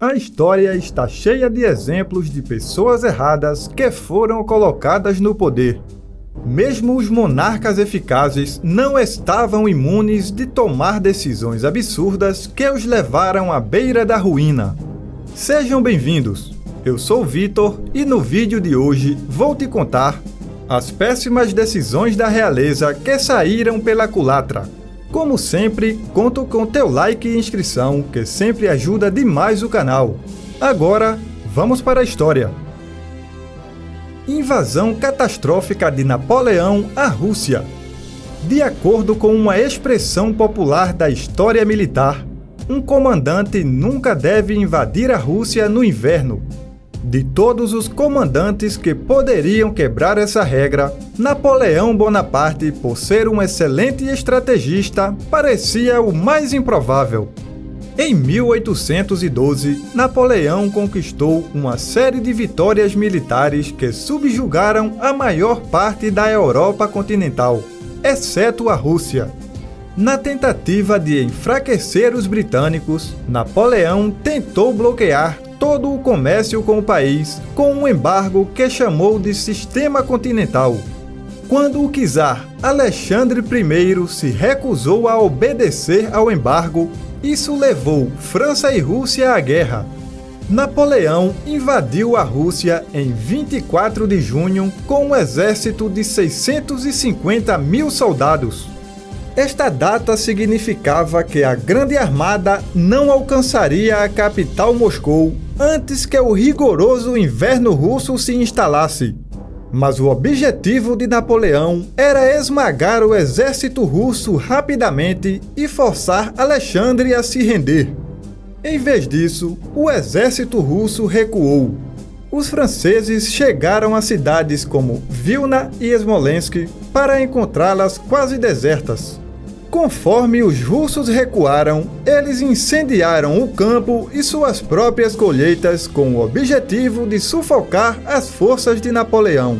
A história está cheia de exemplos de pessoas erradas que foram colocadas no poder. Mesmo os monarcas eficazes não estavam imunes de tomar decisões absurdas que os levaram à beira da ruína. Sejam bem-vindos! Eu sou o Vitor e no vídeo de hoje vou te contar as péssimas decisões da realeza que saíram pela culatra. Como sempre, conto com teu like e inscrição, que sempre ajuda demais o canal. Agora, vamos para a história. Invasão catastrófica de Napoleão à Rússia. De acordo com uma expressão popular da história militar, um comandante nunca deve invadir a Rússia no inverno. De todos os comandantes que poderiam quebrar essa regra, Napoleão Bonaparte, por ser um excelente estrategista, parecia o mais improvável. Em 1812, Napoleão conquistou uma série de vitórias militares que subjugaram a maior parte da Europa continental, exceto a Rússia. Na tentativa de enfraquecer os britânicos, Napoleão tentou bloquear todo o comércio com o país com um embargo que chamou de Sistema Continental. Quando o czar Alexandre I se recusou a obedecer ao embargo, isso levou França e Rússia à guerra. Napoleão invadiu a Rússia em 24 de junho com um exército de 650 mil soldados. Esta data significava que a Grande Armada não alcançaria a capital Moscou antes que o rigoroso inverno russo se instalasse. Mas o objetivo de Napoleão era esmagar o exército russo rapidamente e forçar Alexandre a se render. Em vez disso, o exército russo recuou. Os franceses chegaram a cidades como Vilna e Smolensk para encontrá-las quase desertas. Conforme os russos recuaram, eles incendiaram o campo e suas próprias colheitas com o objetivo de sufocar as forças de Napoleão.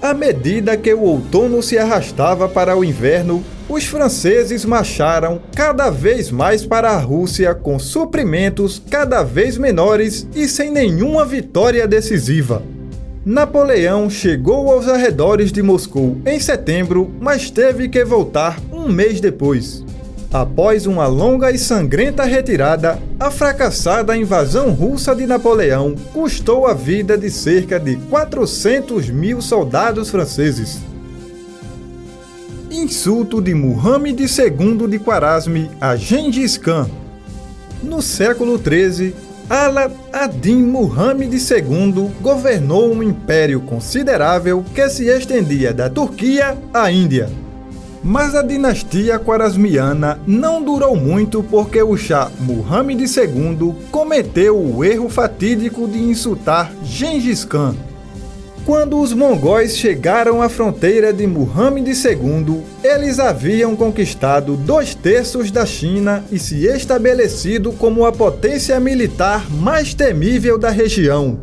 À medida que o outono se arrastava para o inverno, os franceses marcharam cada vez mais para a Rússia com suprimentos cada vez menores e sem nenhuma vitória decisiva. Napoleão chegou aos arredores de Moscou em setembro, mas teve que voltar um mês depois. Após uma longa e sangrenta retirada, a fracassada invasão russa de Napoleão custou a vida de cerca de 400 mil soldados franceses. Insulto de Muhammad II de Khwarazm a Gengis Khan. No século XIII, Ala ad-Din Muhammad II governou um império considerável que se estendia da Turquia à Índia. Mas a dinastia Khwarazmiana não durou muito porque o Shah Muhammad II cometeu o erro fatídico de insultar Gengis Khan. Quando os mongóis chegaram à fronteira de Muhammad II, eles haviam conquistado 2/3 da China e se estabelecido como a potência militar mais temível da região.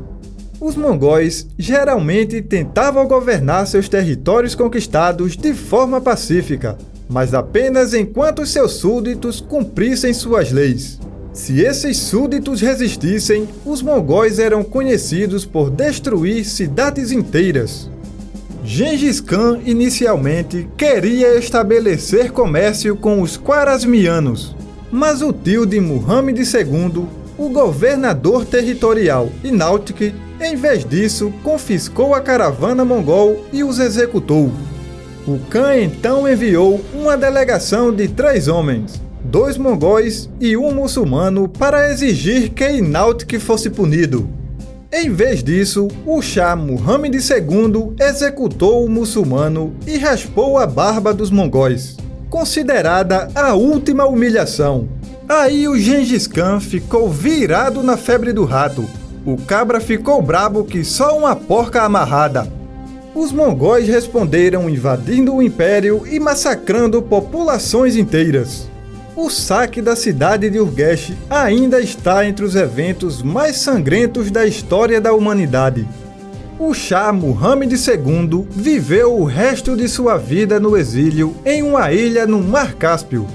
Os mongóis geralmente tentavam governar seus territórios conquistados de forma pacífica, mas apenas enquanto seus súditos cumprissem suas leis. Se esses súditos resistissem, os mongóis eram conhecidos por destruir cidades inteiras. Gengis Khan inicialmente queria estabelecer comércio com os Khwarazmianos, mas o tio de Muhammad II, o governador territorial Inaltik, em vez disso, confiscou a caravana mongol e os executou. O Khan então enviou uma delegação de 3 homens, 2 mongóis e 1 muçulmano para exigir que Inaltik fosse punido. Em vez disso, o Shah Muhammad II executou o muçulmano e raspou a barba dos mongóis, considerada a última humilhação. Aí o Gengis Khan ficou virado na febre do rato. O cabra ficou brabo que só uma porca amarrada. Os mongóis responderam invadindo o império e massacrando populações inteiras. O saque da cidade de Urgesh ainda está entre os eventos mais sangrentos da história da humanidade. O Shah Muhammad II viveu o resto de sua vida no exílio em uma ilha no Mar Cáspio.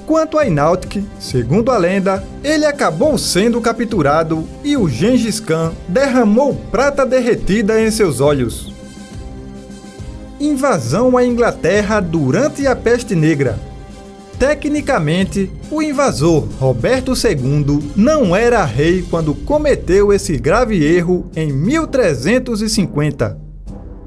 Quanto a Inautic, segundo a lenda, ele acabou sendo capturado e o Gengis Khan derramou prata derretida em seus olhos. Invasão à Inglaterra durante a Peste Negra. Tecnicamente, o invasor Roberto II não era rei quando cometeu esse grave erro em 1350.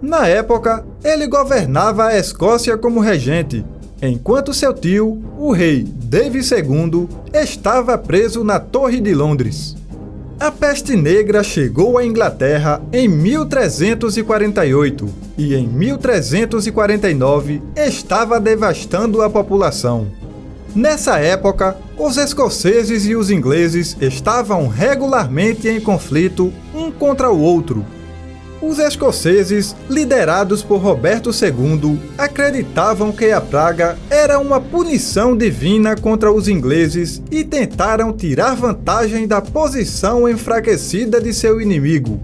Na época, ele governava a Escócia como regente, enquanto seu tio, o rei David II, estava preso na Torre de Londres. A Peste Negra chegou à Inglaterra em 1348 e em 1349 estava devastando a população. Nessa época, os escoceses e os ingleses estavam regularmente em conflito um contra o outro. Os escoceses, liderados por Roberto II, acreditavam que a praga era uma punição divina contra os ingleses e tentaram tirar vantagem da posição enfraquecida de seu inimigo.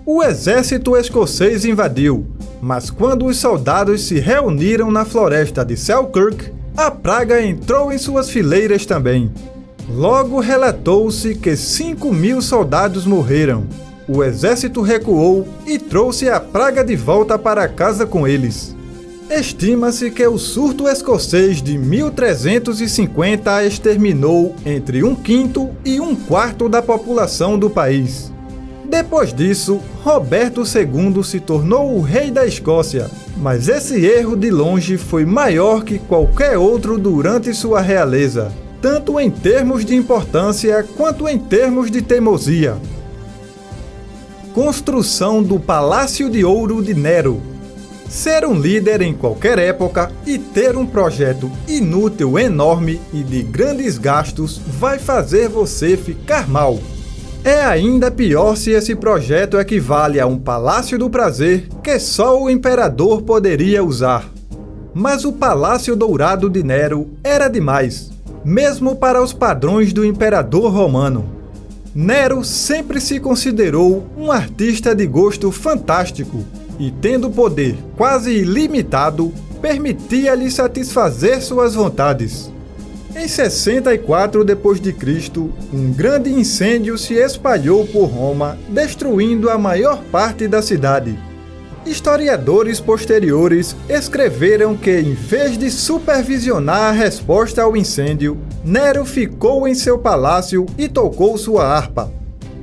O exército escocês invadiu, mas quando os soldados se reuniram na floresta de Selkirk, a praga entrou em suas fileiras também. Logo relatou-se que 5.000 soldados morreram. O exército recuou e trouxe a praga de volta para casa com eles. Estima-se que o surto escocês de 1350 exterminou entre 1/5 e 1/4 da população do país. Depois disso, Roberto II se tornou o rei da Escócia, mas esse erro de longe foi maior que qualquer outro durante sua realeza, tanto em termos de importância quanto em termos de teimosia. Construção do Palácio de Ouro de Nero. Ser um líder em qualquer época e ter um projeto inútil, enorme e de grandes gastos vai fazer você ficar mal. É ainda pior se esse projeto equivale a um Palácio do Prazer que só o imperador poderia usar. Mas o Palácio Dourado de Nero era demais, mesmo para os padrões do imperador romano. Nero sempre se considerou um artista de gosto fantástico e, tendo poder quase ilimitado, permitia-lhe satisfazer suas vontades. Em 64 d.C., um grande incêndio se espalhou por Roma, destruindo a maior parte da cidade. Historiadores posteriores escreveram que, em vez de supervisionar a resposta ao incêndio, Nero ficou em seu palácio e tocou sua harpa.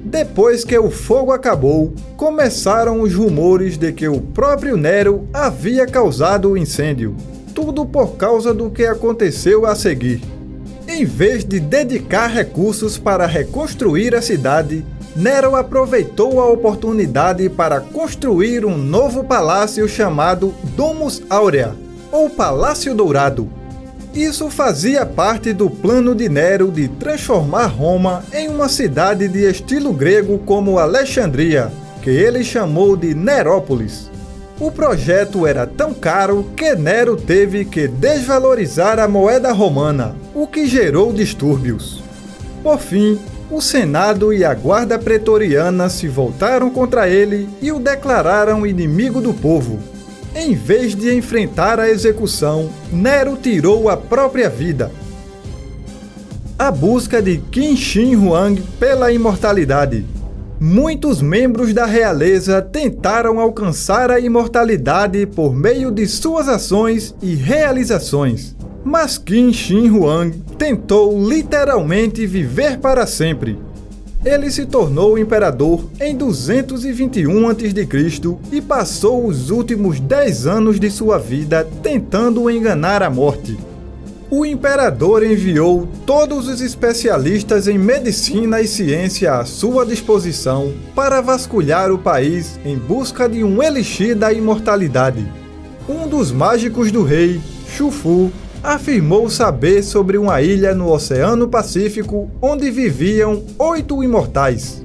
Depois que o fogo acabou, começaram os rumores de que o próprio Nero havia causado o incêndio, tudo por causa do que aconteceu a seguir. Em vez de dedicar recursos para reconstruir a cidade, Nero aproveitou a oportunidade para construir um novo palácio chamado Domus Aurea, ou Palácio Dourado. Isso fazia parte do plano de Nero de transformar Roma em uma cidade de estilo grego como Alexandria, que ele chamou de Nerópolis. O projeto era tão caro que Nero teve que desvalorizar a moeda romana, o que gerou distúrbios. Por fim, o Senado e a Guarda Pretoriana se voltaram contra ele e o declararam inimigo do povo. Em vez de enfrentar a execução, Nero tirou a própria vida. A busca de Qin Shi Huang pela imortalidade. Muitos membros da realeza tentaram alcançar a imortalidade por meio de suas ações e realizações. Mas Qin Shi Huang tentou literalmente viver para sempre. Ele se tornou imperador em 221 a.C. e passou os últimos 10 anos de sua vida tentando enganar a morte. O imperador enviou todos os especialistas em medicina e ciência à sua disposição para vasculhar o país em busca de um elixir da imortalidade. Um dos mágicos do rei, Xu Fu, afirmou saber sobre uma ilha no Oceano Pacífico onde viviam 8 imortais.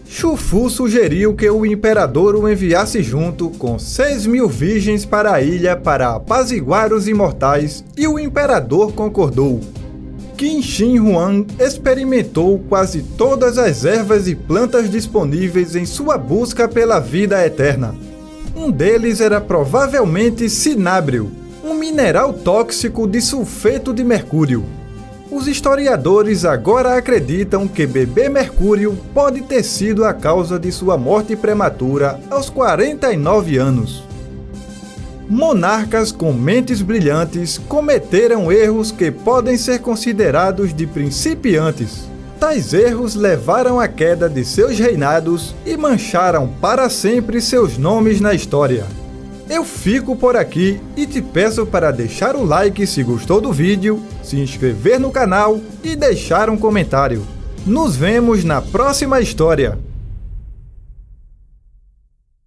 Xu Fu sugeriu que o imperador o enviasse junto com 6.000 virgens para a ilha para apaziguar os imortais, e o imperador concordou. Qin Shi Huang experimentou quase todas as ervas e plantas disponíveis em sua busca pela vida eterna. Um deles era provavelmente cinábrio, um mineral tóxico de sulfeto de mercúrio. Os historiadores agora acreditam que bebê Mercúrio pode ter sido a causa de sua morte prematura aos 49 anos. Monarcas com mentes brilhantes cometeram erros que podem ser considerados de principiantes. Tais erros levaram à queda de seus reinados e mancharam para sempre seus nomes na história. Eu fico por aqui e te peço para deixar o like se gostou do vídeo, se inscrever no canal e deixar um comentário. Nos vemos na próxima história!